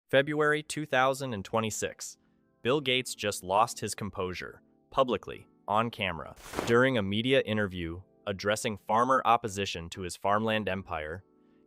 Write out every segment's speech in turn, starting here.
February 2026. Bill Gates just lost his composure, publicly, on camera. During a media interview addressing farmer opposition to his farmland empire,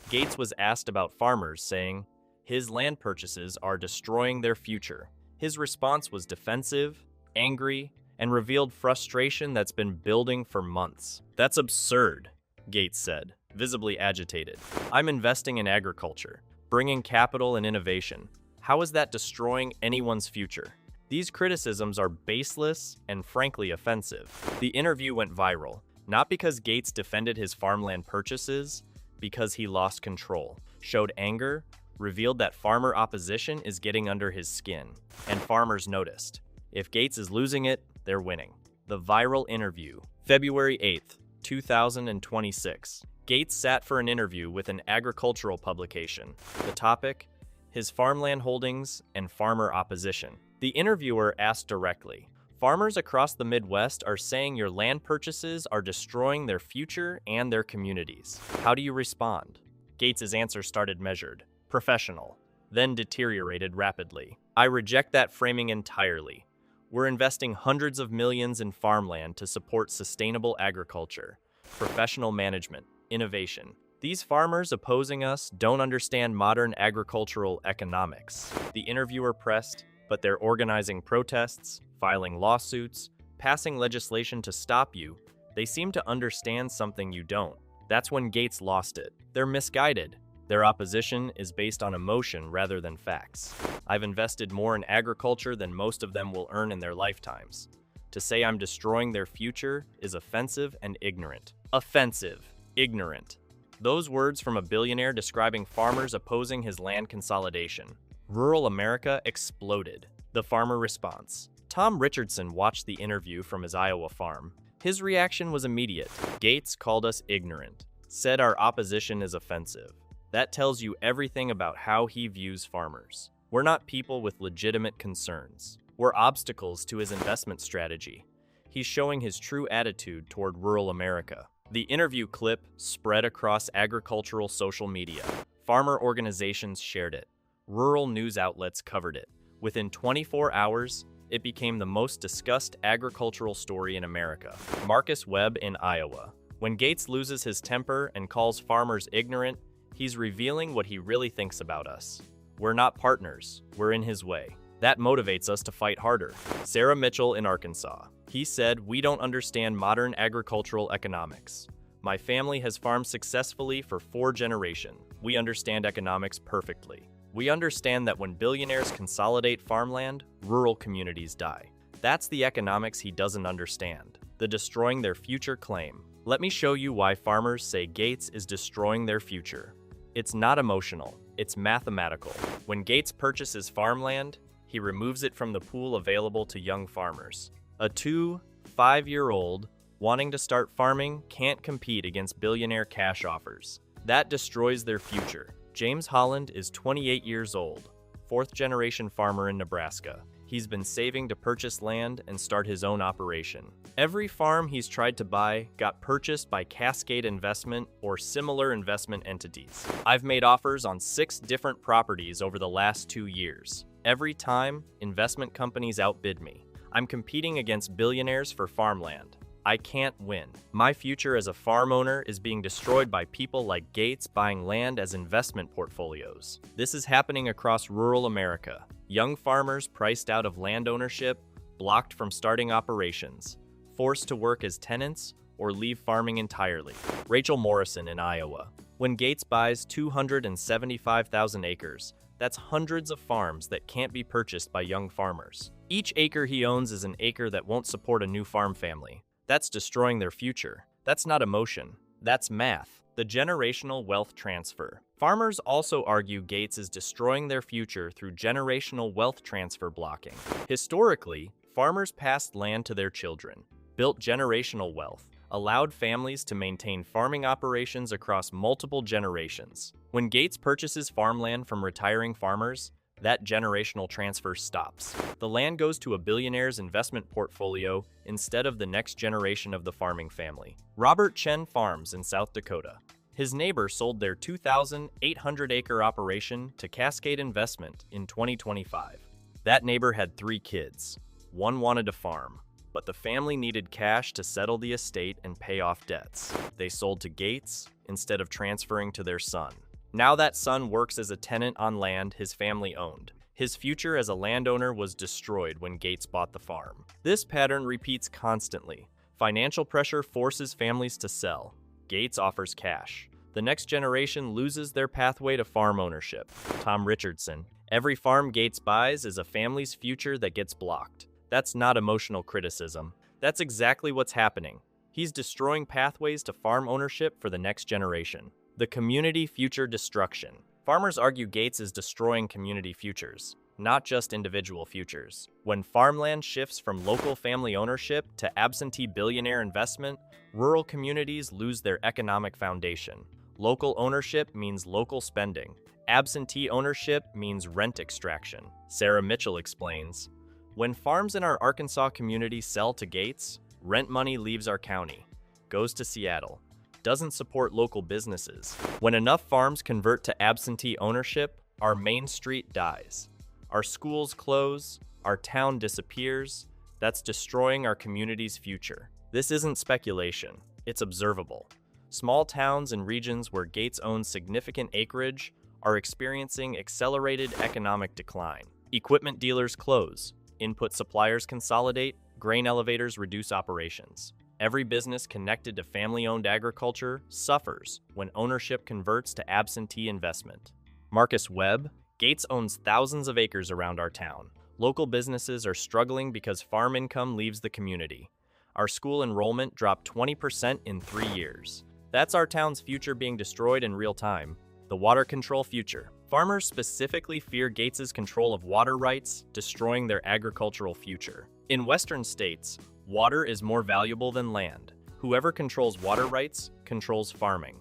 Gates was asked about farmers, saying his land purchases are destroying their future. His response was defensive, angry, and revealed frustration that's been building for months. "That's absurd," Gates said, visibly agitated. "I'm investing in agriculture, bringing capital and innovation. How is that destroying anyone's future?" These criticisms are baseless and frankly offensive. The interview went viral, not because Gates defended his farmland purchases, because he lost control, showed anger, revealed that farmer opposition is getting under his skin, and farmers noticed. If Gates is losing it, they're winning. The viral interview. February 8th, 2026. Gates sat for an interview with an agricultural publication. The topic: his farmland holdings and farmer opposition. The interviewer asked directly, "Farmers across the Midwest are saying your land purchases are destroying their future and their communities. How do you respond?" Gates' answer started measured, professional, then deteriorated rapidly. "I reject that framing entirely. We're investing hundreds of millions in farmland to support sustainable agriculture, professional management, innovation. These farmers opposing us don't understand modern agricultural economics." The interviewer pressed, "But they're organizing protests, filing lawsuits, passing legislation to stop you. They seem to understand something you don't." That's when Gates lost it. They're misguided. Their opposition is based on emotion rather than facts. "I've invested more in agriculture than most of them will earn in their lifetimes. To say I'm destroying their future is offensive and ignorant." Offensive, ignorant. Those words from a billionaire describing farmers opposing his land consolidation. Rural America exploded. The farmer response. Tom Richardson watched the interview from his Iowa farm. His reaction was immediate. "Gates called us ignorant, said our opposition is offensive." That tells you everything about how he views farmers. We're not people with legitimate concerns. We're obstacles to his investment strategy. He's showing his true attitude toward rural America. The interview clip spread across agricultural social media. Farmer organizations shared it. Rural news outlets covered it. Within 24 hours, it became the most discussed agricultural story in America. Marcus Webb in Iowa. When Gates loses his temper and calls farmers ignorant, he's revealing what he really thinks about us. We're not partners, we're in his way. That motivates us to fight harder. Sarah Mitchell in Arkansas. He said, "We don't understand modern agricultural economics. My family has farmed successfully for 4 generations. We understand economics perfectly. We understand that when billionaires consolidate farmland, rural communities die. That's the economics he doesn't understand. The destroying their future claim. Let me show you why farmers say Gates is destroying their future. It's not emotional, it's mathematical. When Gates purchases farmland, he removes it from the pool available to young farmers. A 2-5-year-old wanting to start farming can't compete against billionaire cash offers. That destroys their future. James Holland is 28 years old, 4th-generation farmer in Nebraska. He's been saving to purchase land and start his own operation. Every farm he's tried to buy got purchased by Cascade Investment or similar investment entities. "I've made offers on 6 different properties over the last 2 years. Every time, investment companies outbid me. I'm competing against billionaires for farmland. I can't win. My future as a farm owner is being destroyed by people like Gates buying land as investment portfolios." This is happening across rural America. Young farmers priced out of land ownership, blocked from starting operations, forced to work as tenants, or leave farming entirely. Rachel Morrison in Iowa. When Gates buys 275,000 acres, that's hundreds of farms that can't be purchased by young farmers. Each acre he owns is an acre that won't support a new farm family. That's destroying their future. That's not emotion. That's math. The generational wealth transfer. Farmers also argue Gates is destroying their future through generational wealth transfer blocking. Historically, farmers passed land to their children, built generational wealth, allowed families to maintain farming operations across multiple generations. When Gates purchases farmland from retiring farmers, that generational transfer stops. The land goes to a billionaire's investment portfolio instead of the next generation of the farming family. Robert Chen Farms in South Dakota. His neighbor sold their 2,800-acre operation to Cascade Investment in 2025. That neighbor had 3 kids. One wanted to farm, but the family needed cash to settle the estate and pay off debts. They sold to Gates instead of transferring to their son. Now that son works as a tenant on land his family owned. His future as a landowner was destroyed when Gates bought the farm. This pattern repeats constantly. Financial pressure forces families to sell. Gates offers cash. The next generation loses their pathway to farm ownership. Tom Richardson. Every farm Gates buys is a family's future that gets blocked. That's not emotional criticism. That's exactly what's happening. He's destroying pathways to farm ownership for the next generation. The community future destruction. Farmers argue Gates is destroying community futures, not just individual futures. When farmland shifts from local family ownership to absentee billionaire investment, rural communities lose their economic foundation. Local ownership means local spending. Absentee ownership means rent extraction. Sarah Mitchell explains, "When farms in our Arkansas community sell to Gates, rent money leaves our county, goes to Seattle, doesn't support local businesses. When enough farms convert to absentee ownership, our main street dies. Our schools close, our town disappears. That's destroying our community's future." This isn't speculation, it's observable. Small towns and regions where Gates owns significant acreage are experiencing accelerated economic decline. Equipment dealers close, input suppliers consolidate, grain elevators reduce operations. Every business connected to family-owned agriculture suffers when ownership converts to absentee investment. Marcus Webb, Gates owns thousands of acres around our town. Local businesses are struggling because farm income leaves the community. Our school enrollment dropped 20% in 3 years. That's our town's future being destroyed in real time. The water control future. Farmers specifically fear Gates's control of water rights, destroying their agricultural future. In Western states, water is more valuable than land. Whoever controls water rights controls farming.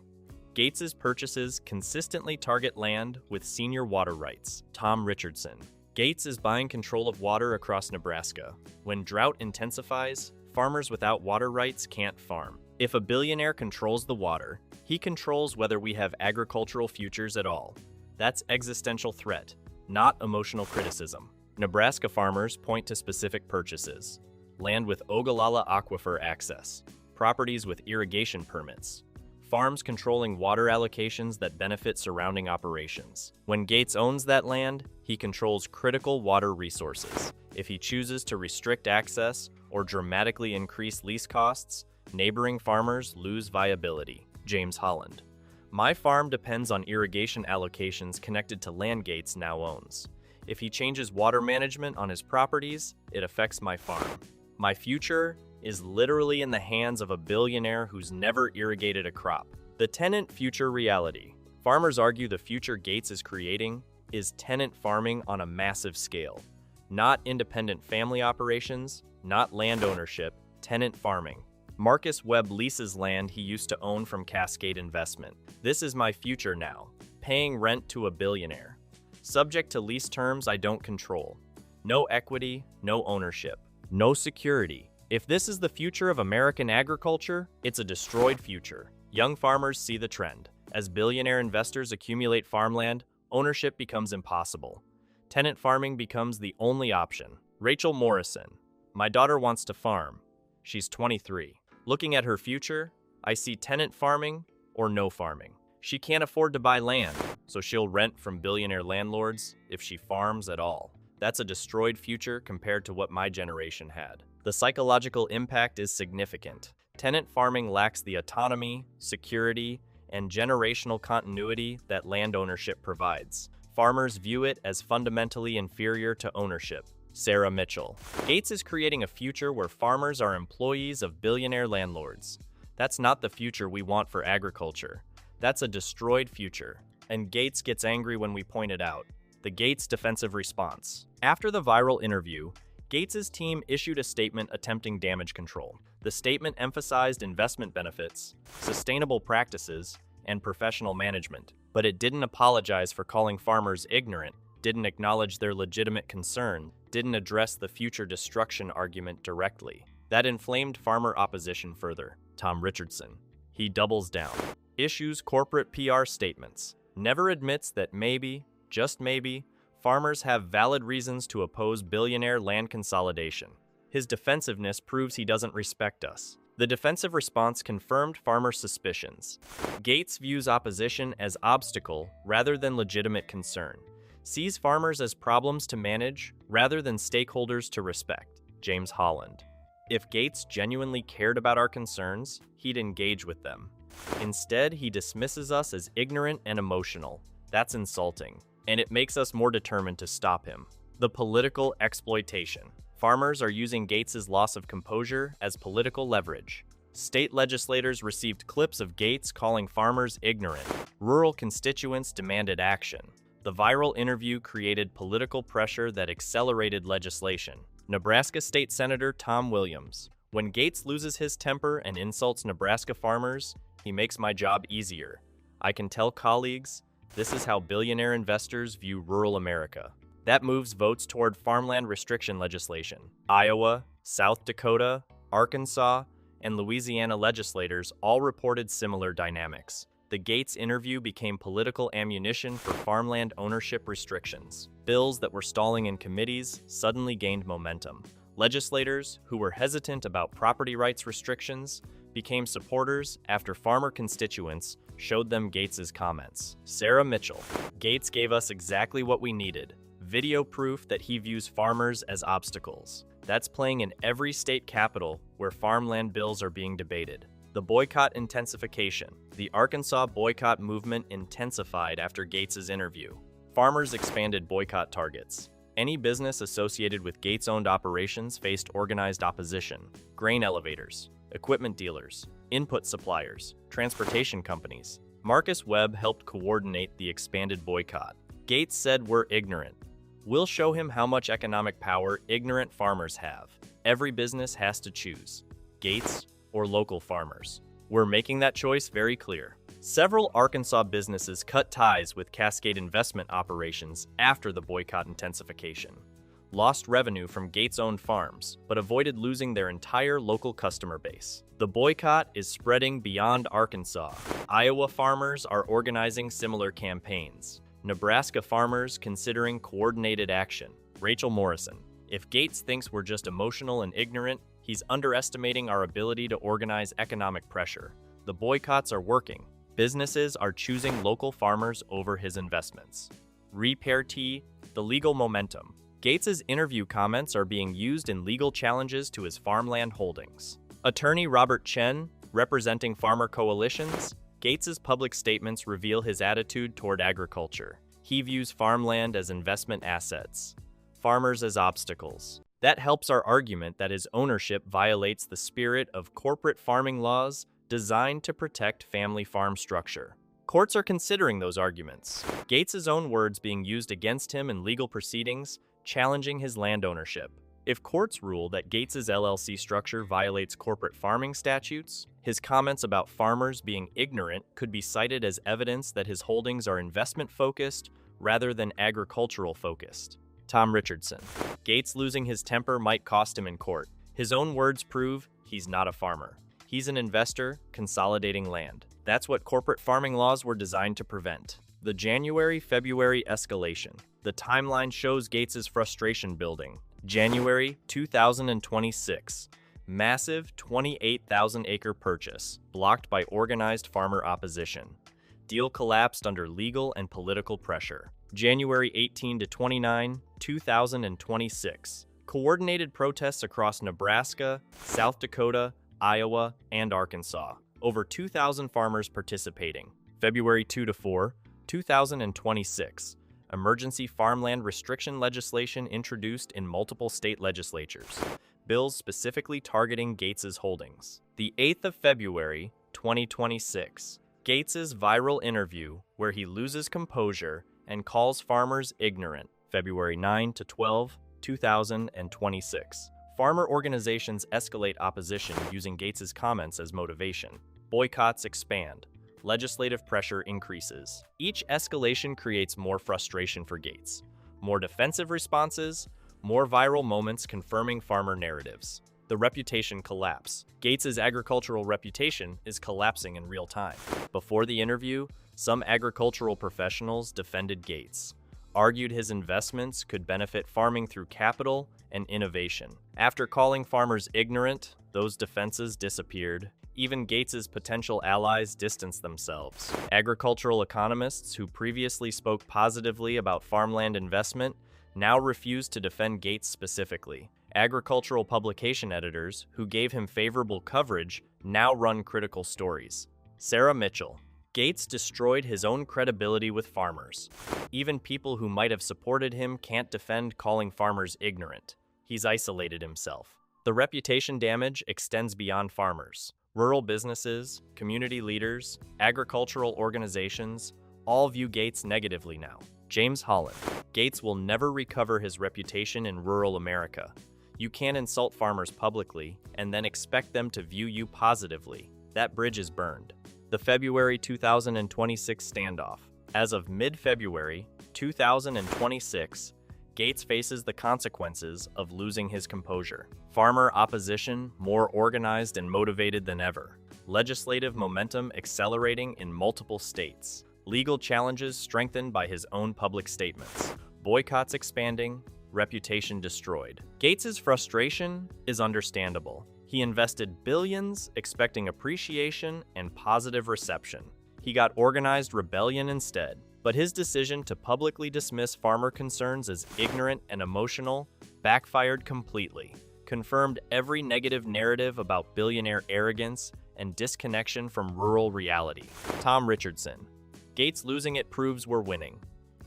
Gates's purchases consistently target land with senior water rights. Tom Richardson. Gates is buying control of water across Nebraska. When drought intensifies, farmers without water rights can't farm. If a billionaire controls the water, he controls whether we have agricultural futures at all. That's existential threat, not emotional criticism. Nebraska farmers point to specific purchases. Land with Ogallala aquifer access, properties with irrigation permits, farms controlling water allocations that benefit surrounding operations. When Gates owns that land, he controls critical water resources. If he chooses to restrict access or dramatically increase lease costs, neighboring farmers lose viability. James Holland. My farm depends on irrigation allocations connected to land Gates now owns. If he changes water management on his properties, it affects my farm. My future is literally in the hands of a billionaire who's never irrigated a crop. The tenant future reality. Farmers argue the future Gates is creating is tenant farming on a massive scale. Not independent family operations, not land ownership, tenant farming. Marcus Webb leases land he used to own from Cascade Investment. This is my future now, paying rent to a billionaire. Subject to lease terms I don't control. No equity, no ownership, no security. If this is the future of American agriculture, it's a destroyed future. Young farmers see the trend. As billionaire investors accumulate farmland, ownership becomes impossible. Tenant farming becomes the only option. Rachel Morrison. My daughter wants to farm. She's 23. Looking at her future, I see tenant farming or no farming. She can't afford to buy land, so she'll rent from billionaire landlords if she farms at all. That's a destroyed future compared to what my generation had. The psychological impact is significant. Tenant farming lacks the autonomy, security, and generational continuity that land ownership provides. Farmers view it as fundamentally inferior to ownership. Sarah Mitchell. Gates is creating a future where farmers are employees of billionaire landlords. That's not the future we want for agriculture. That's a destroyed future. And Gates gets angry when we point it out. The Gates defensive response. After the viral interview, Gates's team issued a statement attempting damage control. The statement emphasized investment benefits, sustainable practices, and professional management. But it didn't apologize for calling farmers ignorant, didn't acknowledge their legitimate concern, didn't address the future destruction argument directly. That inflamed farmer opposition further. Tom Richardson. He doubles down. issues corporate PR statements, never admits that maybe, just maybe, farmers have valid reasons to oppose billionaire land consolidation. His defensiveness proves he doesn't respect us. The defensive response confirmed farmer suspicions. Gates views opposition as obstacle rather than legitimate concern. Sees farmers as problems to manage rather than stakeholders to respect. James Holland. If Gates genuinely cared about our concerns, he'd engage with them. Instead, he dismisses us as ignorant and emotional. That's insulting, and it makes us more determined to stop him. The political exploitation. Farmers are using Gates's loss of composure as political leverage. State legislators received clips of Gates calling farmers ignorant. Rural constituents demanded action. The viral interview created political pressure that accelerated legislation. Nebraska State Senator Tom Williams. When Gates loses his temper and insults Nebraska farmers, he makes my job easier. I can tell colleagues, this is how billionaire investors view rural America. That moves votes toward farmland restriction legislation. Iowa, South Dakota, Arkansas, and Louisiana legislators all reported similar dynamics. The Gates interview became political ammunition for farmland ownership restrictions. Bills that were stalling in committees suddenly gained momentum. Legislators, who were hesitant about property rights restrictions, became supporters after farmer constituents showed them Gates's comments. Sarah Mitchell. Gates gave us exactly what we needed. Video proof that he views farmers as obstacles. That's playing in every state capital where farmland bills are being debated. The boycott intensification. The Arkansas boycott movement intensified after Gates's interview. Farmers expanded boycott targets. Any business associated with Gates-owned operations faced organized opposition. Grain elevators, equipment dealers, input suppliers, transportation companies. Marcus Webb helped coordinate the expanded boycott. Gates said we're ignorant. We'll show him how much economic power ignorant farmers have. Every business has to choose, Gates or local farmers. We're making that choice very clear. Several Arkansas businesses cut ties with Cascade investment operations after the boycott intensification. Lost revenue from Gates-owned farms, but avoided losing their entire local customer base. The boycott is spreading beyond Arkansas. Iowa farmers are organizing similar campaigns. Nebraska farmers considering coordinated action. Rachel Morrison. If Gates thinks we're just emotional and ignorant, he's underestimating our ability to organize economic pressure. The boycotts are working. Businesses are choosing local farmers over his investments. Repair-T, the legal momentum. Gates's interview comments are being used in legal challenges to his farmland holdings. Attorney Robert Chen, representing farmer coalitions, Gates's public statements reveal his attitude toward agriculture. He views farmland as investment assets, farmers as obstacles. That helps our argument that his ownership violates the spirit of corporate farming laws designed to protect family farm structure. Courts are considering those arguments. Gates's own words being used against him in legal proceedings, challenging his land ownership. If courts rule that Gates's LLC structure violates corporate farming statutes, his comments about farmers being ignorant could be cited as evidence that his holdings are investment-focused rather than agricultural-focused. Tom Richardson. Gates losing his temper might cost him in court. His own words prove he's not a farmer. He's an investor consolidating land. That's what corporate farming laws were designed to prevent. The January-February escalation. The timeline shows Gates's frustration building. January 2026. Massive 28,000-acre purchase, blocked by organized farmer opposition. Deal collapsed under legal and political pressure. January 18 to 29, 2026. Coordinated protests across Nebraska, South Dakota, Iowa, and Arkansas. Over 2,000 farmers participating. February 2 to 4, 2026. Emergency farmland restriction legislation introduced in multiple state legislatures. Bills specifically targeting Gates's holdings. The 8th of February, 2026. Gates's viral interview where he loses composure and calls farmers ignorant. February 9 to 12, 2026. Farmer organizations escalate opposition using Gates's comments as motivation. Boycotts expand. Legislative pressure increases. Each escalation creates more frustration for Gates. More defensive responses, more viral moments confirming farmer narratives. The reputation collapse. Gates's agricultural reputation is collapsing in real time. Before the interview, some agricultural professionals defended Gates, argued his investments could benefit farming through capital and innovation. After calling farmers ignorant, those defenses disappeared. Even Gates's potential allies distanced themselves. Agricultural economists who previously spoke positively about farmland investment now refuse to defend Gates specifically. Agricultural publication editors who gave him favorable coverage now run critical stories. Sarah Mitchell. Gates destroyed his own credibility with farmers. Even people who might have supported him can't defend calling farmers ignorant. He's isolated himself. The reputation damage extends beyond farmers. Rural businesses, community leaders, agricultural organizations all view Gates negatively now. James Holland. Gates will never recover his reputation in rural America. You can't insult farmers publicly and then expect them to view you positively. That bridge is burned. The February 2026 standoff. As of mid-February 2026, Gates faces the consequences of losing his composure. Farmer opposition more organized and motivated than ever. Legislative momentum accelerating in multiple states. Legal challenges strengthened by his own public statements. Boycotts expanding, reputation destroyed. Gates's frustration is understandable. He invested billions expecting appreciation and positive reception. He got organized rebellion instead. But his decision to publicly dismiss farmer concerns as ignorant and emotional backfired completely, confirmed every negative narrative about billionaire arrogance and disconnection from rural reality. Tom Richardson. Gates losing it proves we're winning.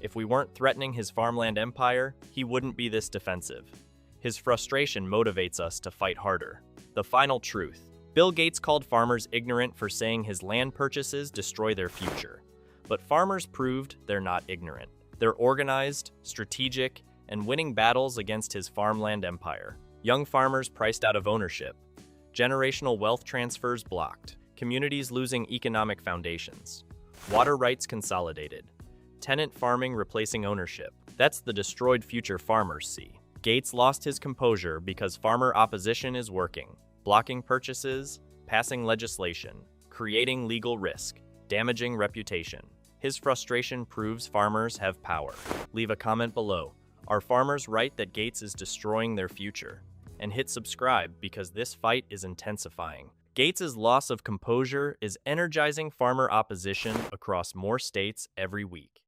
If we weren't threatening his farmland empire, he wouldn't be this defensive. His frustration motivates us to fight harder. The final truth. Bill Gates called farmers ignorant for saying his land purchases destroy their future. But farmers proved they're not ignorant. They're organized, strategic, and winning battles against his farmland empire. Young farmers priced out of ownership. Generational wealth transfers blocked. Communities losing economic foundations. Water rights consolidated. Tenant farming replacing ownership. That's the destroyed future farmers see. Gates lost his composure because farmer opposition is working, blocking purchases, passing legislation, creating legal risk, damaging reputation. His frustration proves farmers have power. Leave a comment below. Are farmers right that Gates is destroying their future? And hit subscribe because this fight is intensifying. Gates's loss of composure is energizing farmer opposition across more states every week.